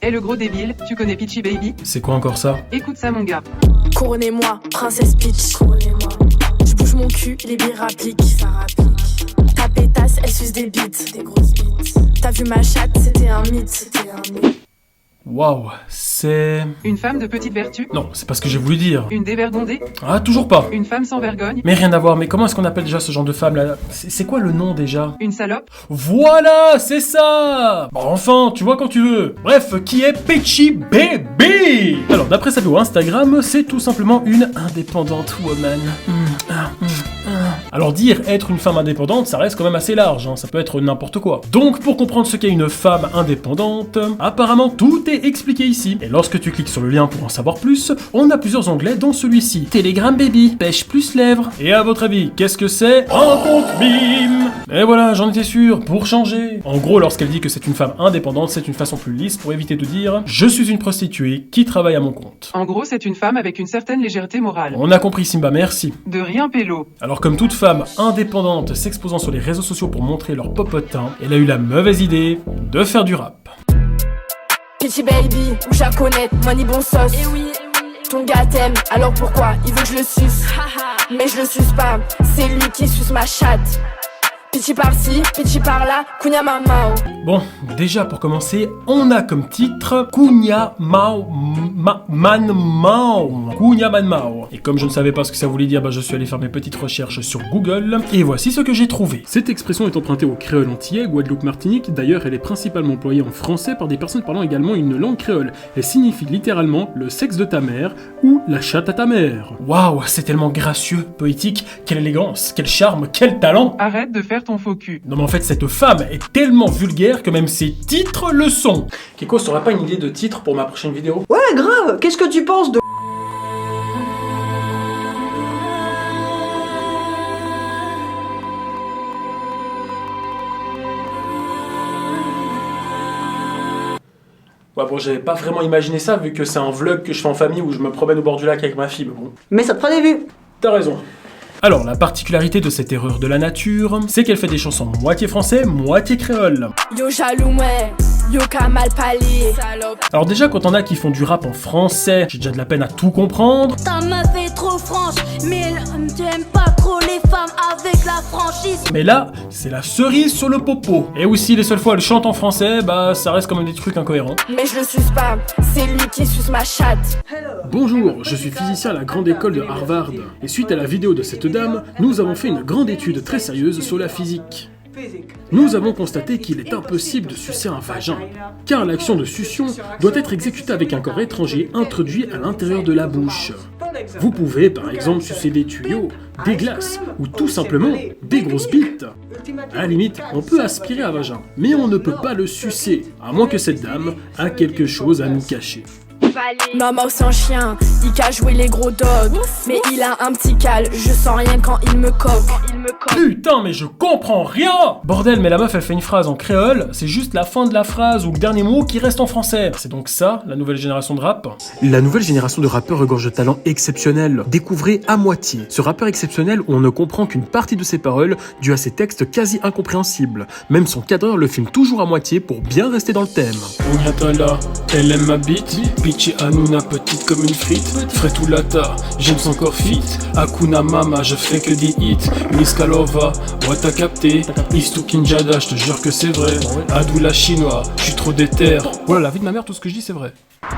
Eh le gros débile, tu connais Peachy Baby? C'est quoi encore ça? Écoute ça mon gars. Couronnez-moi, princesse Peach. Couronnez-moi. Je bouge mon cul, les billes rappliquent. Ça rapplique. Ta pétasse, elle suce des bites. Des grosses bites. T'as vu ma chatte, c'était un mythe. C'était un mythe. Waouh, c'est... Une femme de petite vertu? Non, c'est pas ce que j'ai voulu dire. Une dévergondée? Ah, toujours pas. Une femme sans vergogne? Mais rien à voir, mais comment est-ce qu'on appelle déjà ce genre de femme là? C'est quoi le nom déjà? Une salope? Voilà, c'est ça. Bon, enfin, tu vois quand tu veux. Bref, qui est Peachy Baby? Alors, d'après sa bio Instagram, c'est tout simplement une indépendante woman. Alors dire être une femme indépendante, ça reste quand même assez large, hein, ça peut être n'importe quoi. Donc pour comprendre ce qu'est une femme indépendante, apparemment tout est expliqué ici. Et lorsque tu cliques sur le lien pour en savoir plus, on a plusieurs onglets dont celui-ci. Telegram Baby, pêche plus lèvres. Et à votre avis, qu'est-ce que c'est? Un compte BIM. Et voilà, j'en étais sûr, pour changer. En gros, lorsqu'elle dit que c'est une femme indépendante, c'est une façon plus lisse pour éviter de dire « Je suis une prostituée qui travaille à mon compte ». En gros, c'est une femme avec une certaine légèreté morale. On a compris Simba, merci. De rien pélo. Alors comme toute femme indépendante s'exposant sur les réseaux sociaux pour montrer leur popotin, elle a eu la mauvaise idée de faire du rap. Peachy Baby, ou Jaconette, money bon sauce. Et oui. Ton gars t'aime, alors pourquoi il veut que je le suce? Mais je le suce pas, c'est lui qui suce ma chatte. Peachy par-ci, Peachy par-là, Kunya Mamao. Bon, déjà pour commencer, on a comme titre Kunya Man Mao. Kunya Man Mao. Et comme je ne savais pas ce que ça voulait dire, je suis allé faire mes petites recherches sur Google, et voici ce que j'ai trouvé. Cette expression est empruntée au créole antillais, Guadeloupe, Martinique. D'ailleurs, elle est principalement employée en français par des personnes parlant également une langue créole. Elle signifie littéralement le sexe de ta mère ou la chatte à ta mère. Waouh, c'est tellement gracieux, poétique, quelle élégance, quel charme, quel talent. Arrête de faire ton faux cul. Non mais en fait cette femme est tellement vulgaire que même ses titres le sont. Kiko, t'aurais pas une idée de titre pour ma prochaine vidéo? Ouais, grave. Qu'est-ce que tu penses de... Ouais bon, j'avais pas vraiment imaginé ça vu que c'est un vlog que je fais en famille où je me promène au bord du lac avec ma fille, mais bon. Mais ça te fera des vues. T'as raison. Alors, la particularité de cette erreur de la nature, c'est qu'elle fait des chansons moitié français, moitié créole. Yo jaloux, ouais. Yo Kamal Pali. Salope. Alors déjà, quand on a qui font du rap en français, j'ai déjà de la peine à tout comprendre. Ta meuf est trop franche, mais j'aime pas trop les femmes avec la franchise. Mais là, c'est la cerise sur le popo. Et aussi, les seules fois où elle chante en français, ça reste quand même des trucs incohérents. Mais je le suce pas, c'est lui qui suce ma chatte. Bonjour, je suis physicien à la grande école de Harvard. Et suite à la vidéo de cette dame, nous avons fait une grande étude très sérieuse sur la physique. Nous avons constaté qu'il est impossible de sucer un vagin, car l'action de succion doit être exécutée avec un corps étranger introduit à l'intérieur de la bouche. Vous pouvez par exemple sucer des tuyaux, des glaces ou tout simplement des grosses bites. À la limite, on peut aspirer un vagin, mais on ne peut pas le sucer, à moins que cette dame a quelque chose à nous cacher. Maman c'est un chien, il qu'a joué les gros dogs. Mais il a un petit cal, je sens rien quand il me coque. Putain, mais je comprends rien! Bordel, mais la meuf elle fait une phrase en créole, c'est juste la fin de la phrase ou le dernier mot qui reste en français. C'est donc ça, la nouvelle génération de rap? La nouvelle génération de rappeurs regorge de talents exceptionnels. Découvrez À Moitié. Ce rappeur exceptionnel où on ne comprend qu'une partie de ses paroles dû à ses textes quasi incompréhensibles. Même son cadreur le filme toujours à moitié pour bien rester dans le thème. Onyatala, elle aime ma bite. Peachy Hanouna, petite comme une frite. Fretoulata, j'aime son corps fit. Hakuna Mama, je fais que des hits. Miskalova, ouais t'as capté. Istou Kinjada, je te jure que c'est vrai. Adou la chinois, je suis trop déter. Voilà, la vie de ma mère, tout ce que je dis c'est vrai.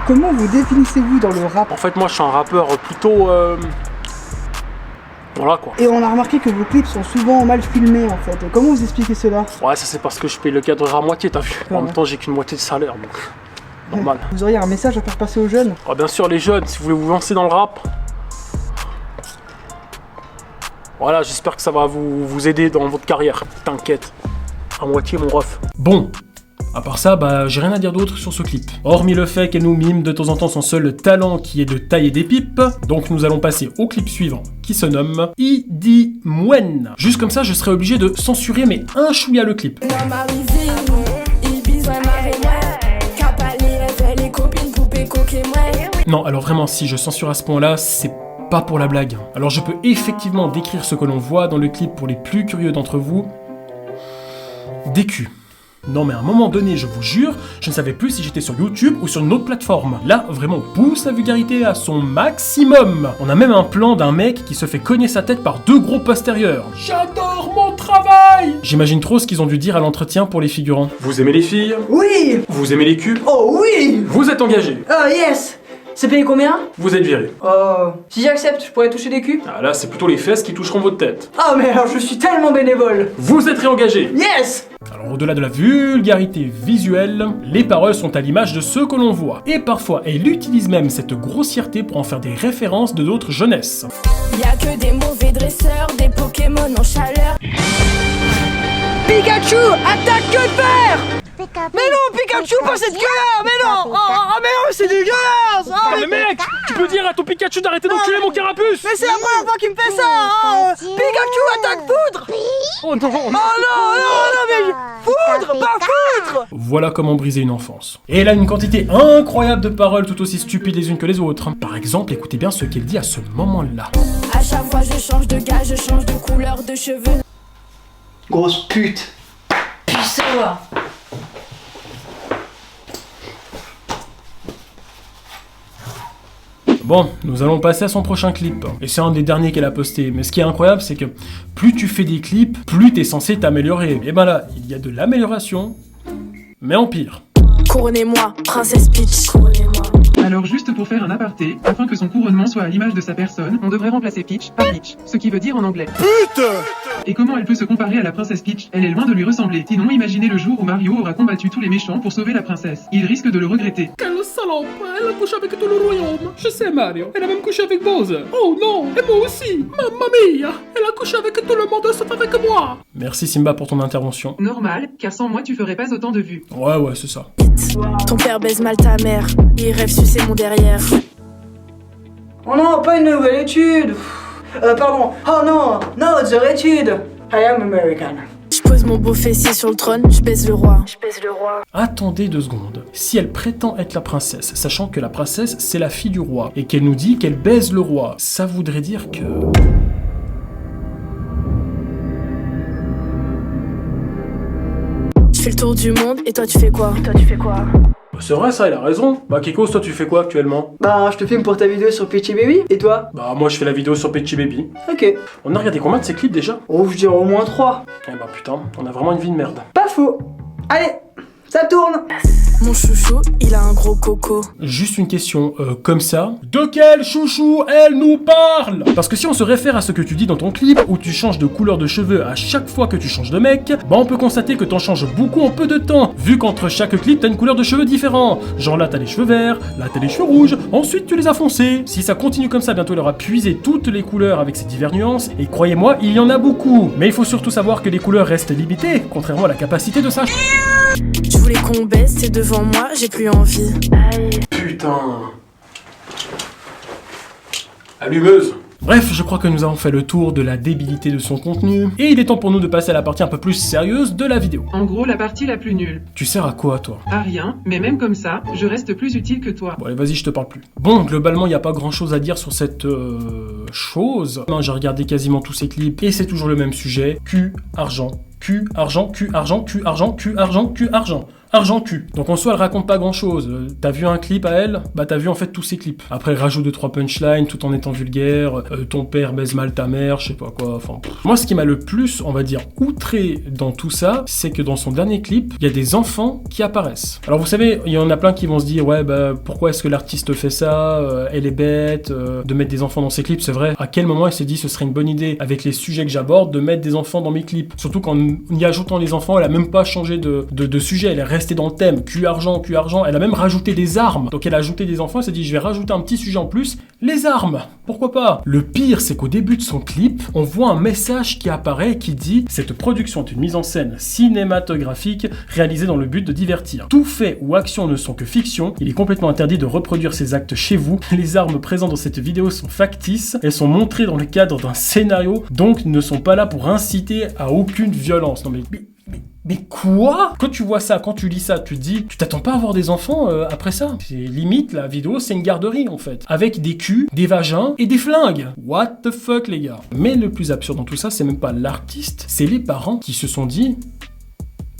Comment vous définissez-vous dans le rap? En fait, moi je suis un rappeur plutôt. Voilà quoi. Et on a remarqué que vos clips sont souvent mal filmés en fait. Comment vous expliquez cela? Ouais, ça c'est parce que je paye le cadreur à moitié, t'as vu. En même temps, j'ai qu'une moitié de salaire donc. Normal. Vous auriez un message à faire passer aux jeunes? Ah, bien sûr, les jeunes, si vous voulez vous lancer dans le rap. Voilà, j'espère que ça va vous aider dans votre carrière. T'inquiète. À moitié, mon ref. Bon. À part ça, j'ai rien à dire d'autre sur ce clip. Hormis le fait qu'elle nous mime de temps en temps son seul talent qui est de tailler des pipes. Donc nous allons passer au clip suivant, qui se nomme Idi Mwen. Juste comme ça, je serais obligé de censurer mais un chouïa le clip. Non, alors vraiment, si je censure à ce point-là, c'est pas pour la blague. Alors je peux effectivement décrire ce que l'on voit dans le clip pour les plus curieux d'entre vous. Des culs. Non mais à un moment donné, je vous jure, je ne savais plus si j'étais sur YouTube ou sur une autre plateforme. Là, vraiment, on pousse la vulgarité à son maximum. On a même un plan d'un mec qui se fait cogner sa tête par 2 gros postérieurs. J'adore mon travail! J'imagine trop ce qu'ils ont dû dire à l'entretien pour les figurants. Vous aimez les filles? Oui. Vous aimez les culs? Oh oui. Vous êtes engagé? Yes. C'est payé combien? Vous êtes viré. Oh. Si j'accepte, je pourrais toucher des culs? Ah là, c'est plutôt les fesses qui toucheront votre tête. Ah mais alors je suis tellement bénévole. Vous êtes réengagé. Yes. Alors au-delà de la vulgarité visuelle, les paroles sont à l'image de ceux que l'on voit. Et parfois, elle utilise même cette grossièreté pour en faire des références de d'autres jeunesses. Y'a que des mauvais dresseurs, des Pokémon en chaleur. Pikachu, attaque queue de fer. Mais non, Pikachu, pas cette queue-là. Mais non. Mais non, c'est dégueulasse. Mais mec, tu peux dire à ton Pikachu d'arrêter d'enculer mon carapuce. Mais c'est la première fois qu'il me fait ça. Pikachu, attaque foudre. Oh non, Oh non, mais foudre, pas foudre. Voilà comment briser une enfance. Et elle a une quantité incroyable de paroles tout aussi stupides les unes que les autres. Par exemple, écoutez bien ce qu'elle dit à ce moment-là. À chaque fois je change de gars, je change de couleur de cheveux. Grosse pute. Puissant. Bon, nous allons passer à son prochain clip. Et c'est un des derniers qu'elle a posté. Mais ce qui est incroyable, c'est que plus tu fais des clips, plus t'es censé t'améliorer. Et ben là, il y a de l'amélioration, mais en pire. Couronnez-moi, princesse Peach. Couronnez-moi. Alors juste pour faire un aparté, afin que son couronnement soit à l'image de sa personne, on devrait remplacer Peach par Peach, ce qui veut dire en anglais putain. Et comment elle peut se comparer à la princesse Peach? Elle est loin de lui ressembler. Sinon imaginez le jour où Mario aura combattu tous les méchants pour sauver la princesse. Il risque de le regretter. Quelle salope! Elle a couché avec tout le royaume. Je sais, Mario. Elle a même couché avec Bowser. Oh non! Et moi aussi! Mamma mia! Elle a couché avec tout le monde sauf avec moi! Merci Simba pour ton intervention. Normal, car sans moi tu ferais pas autant de vues. Ouais, c'est ça. Ton père baise mal ta mère. Il rêve sucer mon derrière. Oh non, pas une nouvelle étude. Pardon. Oh non, no other étude. I am American. Je pose mon beau fessier sur le trône, je baise le roi. Je baise le roi. Attendez 2 secondes. Si elle prétend être la princesse, sachant que la princesse c'est la fille du roi, et qu'elle nous dit qu'elle baise le roi, ça voudrait dire que... Je fais le tour du monde et toi tu fais quoi? C'est vrai ça, elle a raison. Bah Kikos, toi tu fais quoi actuellement? Bah, je te filme pour ta vidéo sur Peachy Baby. Et toi? Bah moi je fais la vidéo sur Peachy Baby. Ok. On a regardé combien de ces clips déjà? Oh, je dirais au moins 3. Eh bah putain, on a vraiment une vie de merde. Pas faux. Allez, ça tourne. Mon chouchou, il a un gros coco. Juste une question, comme ça. De quel chouchou elle nous parle? Parce que si on se réfère à ce que tu dis dans ton clip, où tu changes de couleur de cheveux à chaque fois que tu changes de mec, bah on peut constater que t'en changes beaucoup en peu de temps, vu qu'entre chaque clip t'as une couleur de cheveux différente. Genre là t'as les cheveux verts, là t'as les cheveux rouges, ensuite tu les as foncés. Si ça continue comme ça, bientôt elle aura puisé toutes les couleurs avec ses diverses nuances, et croyez-moi, il y en a beaucoup. Mais il faut surtout savoir que les couleurs restent limitées, contrairement à la capacité de sa... Je voulais qu'on baisse, c'est devant moi, j'ai plus envie. Putain. Allumeuse. Bref, je crois que nous avons fait le tour de la débilité de son contenu, et il est temps pour nous de passer à la partie un peu plus sérieuse de la vidéo. En gros, la partie la plus nulle. Tu sers à quoi, toi? À rien, mais même comme ça, je reste plus utile que toi. Bon allez, vas-y, je te parle plus. Bon, globalement, il n'y a pas grand-chose à dire sur cette chose. Non, j'ai regardé quasiment tous ces clips, et c'est toujours le même sujet. Cul, argent, cul, argent, cul, argent, cul, argent, cul, argent, cul, argent. Argent cul. Donc en soi, elle raconte pas grand chose. T'as vu un clip à elle? Bah t'as vu en fait tous ses clips. Après, elle rajoute 2-3 punchlines tout en étant vulgaire. Ton père baise mal ta mère, je sais pas quoi. Enfin, moi, ce qui m'a le plus, on va dire, outré dans tout ça, c'est que dans son dernier clip, il y a des enfants qui apparaissent. Alors vous savez, il y en a plein qui vont se dire, ouais, bah pourquoi est-ce que l'artiste fait ça? Elle est bête de mettre des enfants dans ses clips, c'est vrai. À quel moment elle s'est dit, ce serait une bonne idée, avec les sujets que j'aborde, de mettre des enfants dans mes clips? Surtout qu'en y ajoutant les enfants, elle a même pas changé de sujet, elle est restée dans le thème, cul argent, elle a même rajouté des armes. Donc elle a ajouté des enfants, elle s'est dit je vais rajouter un petit sujet en plus, les armes, pourquoi pas. Le pire c'est qu'au début de son clip, on voit un message qui apparaît et qui dit « Cette production est une mise en scène cinématographique réalisée dans le but de divertir. Tout fait ou action ne sont que fiction, il est complètement interdit de reproduire ces actes chez vous. Les armes présentes dans cette vidéo sont factices, elles sont montrées dans le cadre d'un scénario, donc ne sont pas là pour inciter à aucune violence. » Non mais quoi? Quand tu vois ça, quand tu lis ça, tu te dis, tu t'attends pas à avoir des enfants après ça? C'est limite, la vidéo, c'est une garderie en fait. Avec des culs, des vagins et des flingues. What the fuck les gars? Mais le plus absurde dans tout ça, c'est même pas l'artiste, c'est les parents qui se sont dit...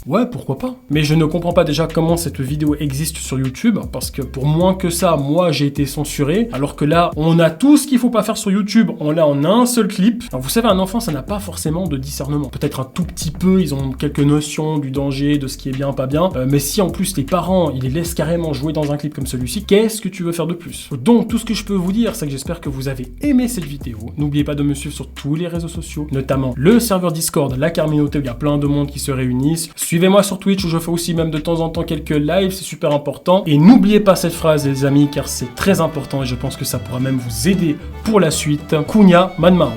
Ouais, pourquoi pas. Mais je ne comprends pas déjà comment cette vidéo existe sur YouTube, parce que pour moins que ça, moi j'ai été censuré, alors que là, on a tout ce qu'il faut pas faire sur YouTube, on l'a en un seul clip. Alors vous savez, un enfant, ça n'a pas forcément de discernement. Peut-être un tout petit peu, ils ont quelques notions du danger, de ce qui est bien, pas bien, mais si en plus les parents, ils les laissent carrément jouer dans un clip comme celui-ci, qu'est-ce que tu veux faire de plus? Donc tout ce que je peux vous dire, c'est que j'espère que vous avez aimé cette vidéo. N'oubliez pas de me suivre sur tous les réseaux sociaux, notamment le serveur Discord, la communauté où il y a plein de monde qui se réunissent. Suivez-moi sur Twitch où je fais aussi même de temps en temps quelques lives, c'est super important. Et n'oubliez pas cette phrase les amis, car c'est très important et je pense que ça pourra même vous aider pour la suite. Kunya Manmaro.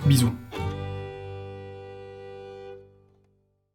Bisous.